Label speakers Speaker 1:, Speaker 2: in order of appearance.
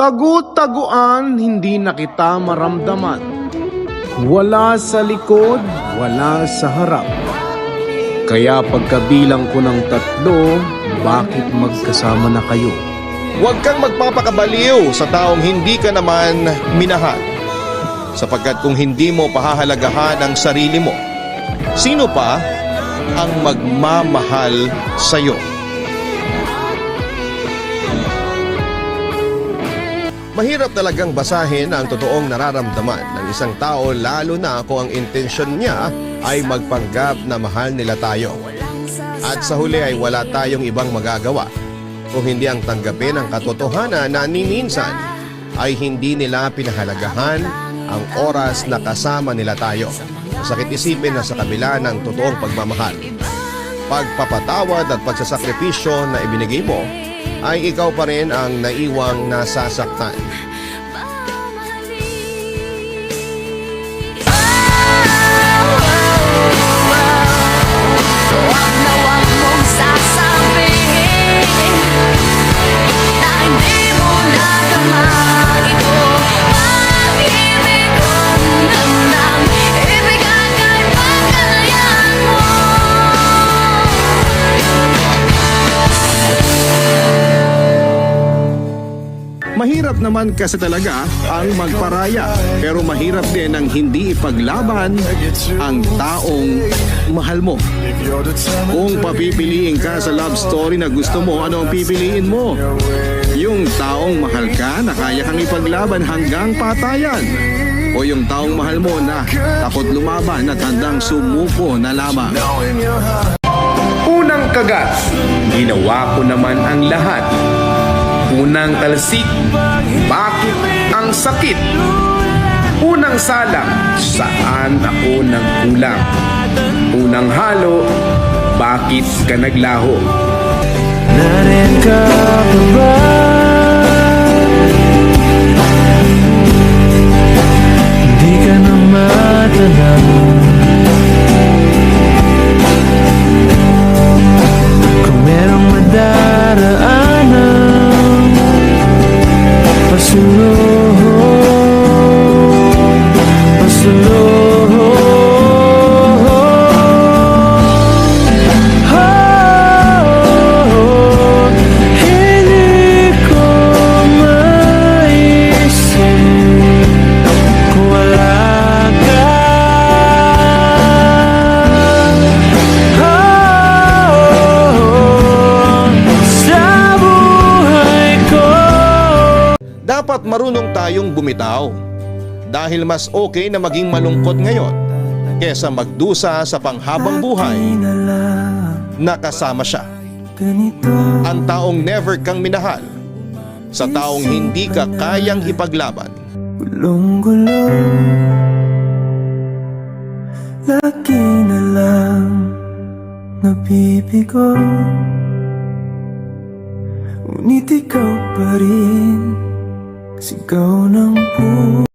Speaker 1: Tagu-taguan, hindi na kita maramdaman. Wala sa likod, wala sa harap. Kaya pagkabilang ko ng 3, bakit magkasama na kayo?
Speaker 2: Huwag kang magpapakabaliw sa taong hindi ka naman minahal. Sapagkat kung hindi mo pahahalagahan ang sarili mo, sino pa ang magmamahal sa'yo? Mahirap talagang basahin ang totoong nararamdaman ng isang tao, lalo na kung ang intensyon niya ay magpanggap na mahal nila tayo. At sa huli ay wala tayong ibang magagawa kung hindi ang tanggapin ang katotohanan na minsan ay hindi nila pinahalagahan ang oras na kasama nila tayo. Sakit isipin na sa kabila ng totoong pagmamahal, pagpapatawad at pagsasakripisyo na ibinigay mo, ay ikaw pa rin ang naiwang nasasaktan.
Speaker 1: Mahirap naman kasi talaga ang magparaya, pero mahirap din ang hindi ipaglaban ang taong mahal mo. Kung papipiliin ka sa love story na gusto mo, ano ang pipiliin mo? Yung taong mahal ka na kaya kang ipaglaban hanggang patayan? O yung taong mahal mo na takot lumaban at handang sumuko na lamang?
Speaker 3: Unang kagat, ginawa ko naman ang lahat. Unang talsik, bakit ang sakit? Unang salang, saan ako nagkulang? Unang halo, bakit ka naglaho?
Speaker 4: Narin ka pa ba? Di ka na matanaw. Kung merong madaraanan, hindi ko maisip kung wala ka. Sa buhay ko.
Speaker 2: Dapat marunong tayong bumitaw, dahil mas okay na maging malungkot ngayon kesa magdusa sa panghabang buhay na kasama siya. Ang taong never kang minahal, sa taong hindi ka kayang ipaglaban.
Speaker 4: Gulong-gulo, lagi na lang nabibigo, ngunit ikaw pa rin sigaw ng puso.